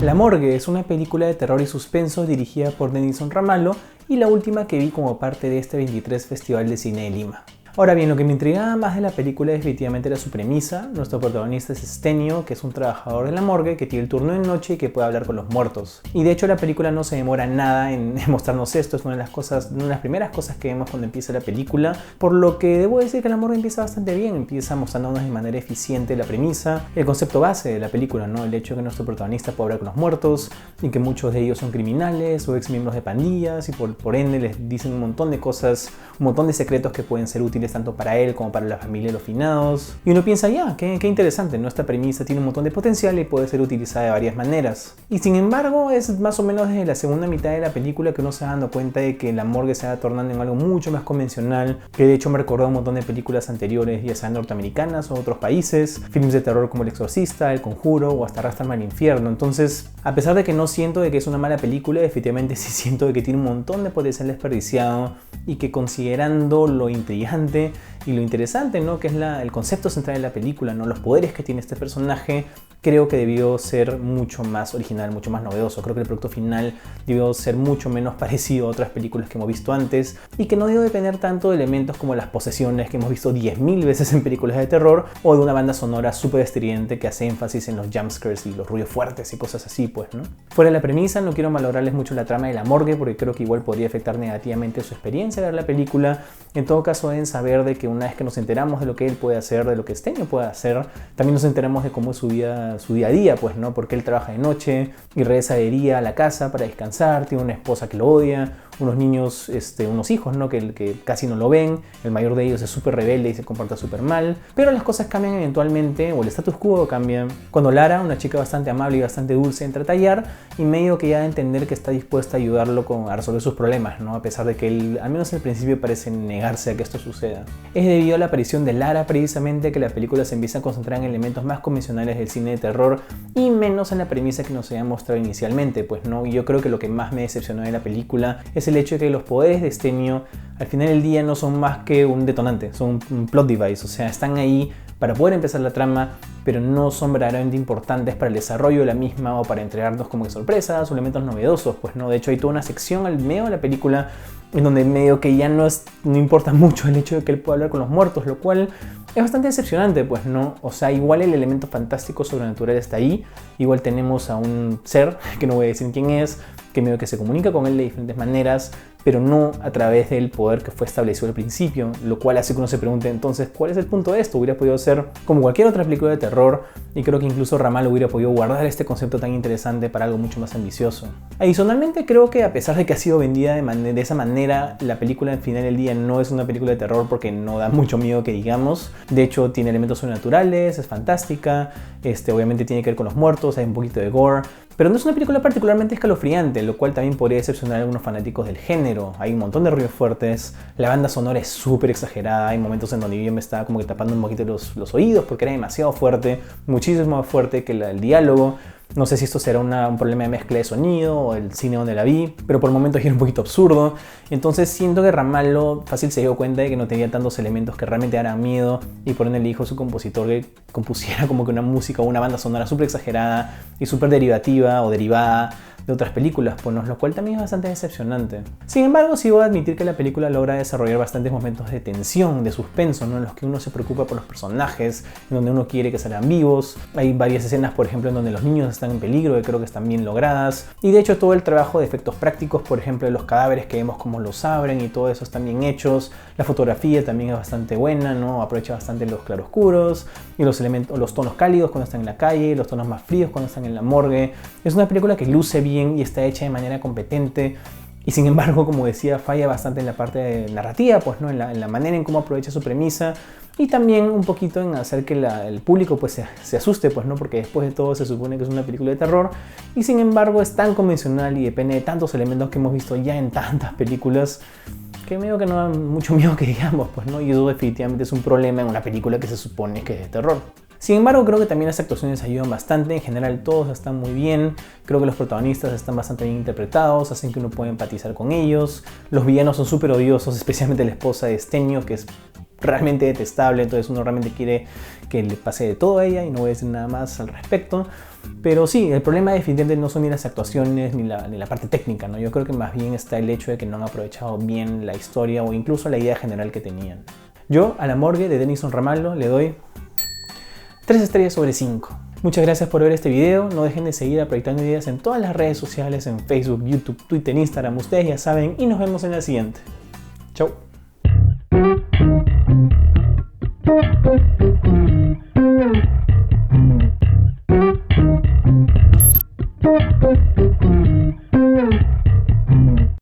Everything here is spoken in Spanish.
La Morgue es una película de terror y suspenso dirigida por Denison Ramalho y la última que vi como parte de este 23 Festival de Cine de Lima. Ahora bien, lo que me intrigaba más de la película definitivamente era su premisa. Nuestro protagonista es Stenio, que es un trabajador de la morgue que tiene el turno de noche y que puede hablar con los muertos. Y de hecho la película no se demora nada en mostrarnos esto, es una de las primeras cosas que vemos cuando empieza la película, por lo que debo decir que la morgue empieza bastante bien, empieza mostrándonos de manera eficiente la premisa, el concepto base de la película, ¿no? El hecho de que nuestro protagonista puede hablar con los muertos y que muchos de ellos son criminales o ex miembros de pandillas y por ende les dicen un montón de cosas, un montón de secretos que pueden ser útiles tanto para él como para la familia de los finados. Y uno piensa, ya, qué interesante, ¿no? Esta premisa tiene un montón de potencial y puede ser utilizada de varias maneras. Y sin embargo, es más o menos desde la segunda mitad de la película que uno se va dando cuenta de que la morgue se va tornando en algo mucho más convencional, que de hecho me recordó un montón de películas anteriores, ya sean norteamericanas o otros países, filmes de terror como El Exorcista, El Conjuro o hasta Arrástrame al Infierno. Entonces, a pesar de que no siento de que es una mala película, efectivamente sí siento de que tiene un montón de potencial desperdiciado y que considerando lo intrigante y lo interesante, ¿no? Que es el concepto central de la película, ¿no? Los poderes que tiene este personaje, creo que debió ser mucho más original, mucho más novedoso. Creo que el producto final debió ser mucho menos parecido a otras películas que hemos visto antes y que no debió depender tanto de elementos como las posesiones que hemos visto 10.000 veces en películas de terror o de una banda sonora súper estridente que hace énfasis en los jumpscares y los ruidos fuertes y cosas así, pues, ¿no? Fuera de la premisa, no quiero malograrles mucho la trama de la morgue porque creo que igual podría afectar negativamente su experiencia de ver la película. En todo caso, deben saber de que una vez que nos enteramos de lo que él puede hacer, de lo que Stenio puede hacer, también nos enteramos de cómo es su día a día, pues, ¿no? Porque él trabaja de noche y regresa de día a la casa para descansar, tiene una esposa que lo odia, unos niños, unos hijos, ¿no? que casi no lo ven, el mayor de ellos es súper rebelde y se comporta súper mal, pero las cosas cambian eventualmente, o el status quo cambia, cuando Lara, una chica bastante amable y bastante dulce, entra a tallar y medio que ya da a entender que está dispuesta a ayudarlo a resolver sus problemas, ¿no? A pesar de que él, al menos al principio, parece negarse a que esto suceda. Es debido a la aparición de Lara, precisamente, que la película se empieza a concentrar en elementos más convencionales del cine de terror y menos en la premisa que nos había mostrado inicialmente, pues, ¿no? Y yo creo que lo que más me decepcionó de la película es el hecho de que los poderes de Stenio al final del día no son más que un detonante, son un plot device, o sea, están ahí para poder empezar la trama, pero no son verdaderamente importantes para el desarrollo de la misma o para entregarnos como que sorpresas o elementos novedosos, pues, ¿no? De hecho hay toda una sección al medio de la película en donde medio que ya no importa mucho el hecho de que él pueda hablar con los muertos, lo cual es bastante decepcionante, pues, ¿no? O sea, igual el elemento fantástico sobrenatural está ahí, igual tenemos a un ser, que no voy a decir quién es, que medio que se comunica con él de diferentes maneras, pero no a través del poder que fue establecido al principio, lo cual hace que uno se pregunte entonces, ¿cuál es el punto de esto? Hubiera podido ser como cualquier otra película de terror y creo que incluso Ramalho hubiera podido guardar este concepto tan interesante para algo mucho más ambicioso. Adicionalmente, creo que a pesar de que ha sido vendida de esa manera, la película al final del día no es una película de terror porque no da mucho miedo que digamos. De hecho, tiene elementos sobrenaturales, es fantástica, obviamente tiene que ver con los muertos, hay un poquito de gore, pero no es una película particularmente escalofriante, lo cual también podría decepcionar a algunos fanáticos del género. Hay un montón de ruidos fuertes, la banda sonora es súper exagerada, hay momentos en donde yo me estaba como que tapando un poquito los oídos porque era demasiado fuerte, muchísimo más fuerte que el diálogo. No sé si esto será un problema de mezcla de sonido o el cine donde la vi, pero por momentos era un poquito absurdo. Entonces siento que Ramalho fácil se dio cuenta de que no tenía tantos elementos que realmente daran miedo y por ende le dijo a su compositor que compusiera como que una música o una banda sonora súper exagerada y súper derivativa o derivada de otras películas, pues, lo cual también es bastante decepcionante. Sin embargo, sí voy a admitir que la película logra desarrollar bastantes momentos de tensión, de suspenso, ¿no? En los que uno se preocupa por los personajes, en donde uno quiere que salgan vivos. Hay varias escenas, por ejemplo, en donde los niños están en peligro, que creo que están bien logradas. Y de hecho todo el trabajo de efectos prácticos, por ejemplo, de los cadáveres que vemos cómo los abren y todo eso están bien hechos. La fotografía también es bastante buena, ¿no? Aprovecha bastante los claroscuros y los tonos cálidos cuando están en la calle, los tonos más fríos cuando están en la morgue. Es una película que luce bien y está hecha de manera competente y sin embargo, como decía, falla bastante en la parte narrativa, pues, ¿no? En la manera en cómo aprovecha su premisa y también un poquito en hacer que el público pues se asuste, pues, ¿no? Porque después de todo se supone que es una película de terror y sin embargo es tan convencional y depende de tantos elementos que hemos visto ya en tantas películas que medio que no da mucho miedo que digamos, pues, ¿no? Y eso definitivamente es un problema en una película que se supone que es de terror. Sin embargo, creo que también las actuaciones ayudan bastante. En general todos están muy bien. Creo que los protagonistas están bastante bien interpretados, hacen que uno pueda empatizar con ellos. Los villanos son súper odiosos, especialmente la esposa de Stenio, que es realmente detestable, entonces uno realmente quiere que le pase de todo a ella y no voy a decir nada más al respecto. Pero sí, el problema definitivamente no son ni las actuaciones ni la parte técnica, ¿no? Yo creo que más bien está el hecho de que no han aprovechado bien la historia o incluso la idea general que tenían. Yo a La Morgue de Denison Ramalho le doy 3 estrellas sobre 5. Muchas gracias por ver este video, no dejen de seguir a Proyectando Ideas en todas las redes sociales, en Facebook, YouTube, Twitter, Instagram, ustedes ya saben, y nos vemos en la siguiente. Chau.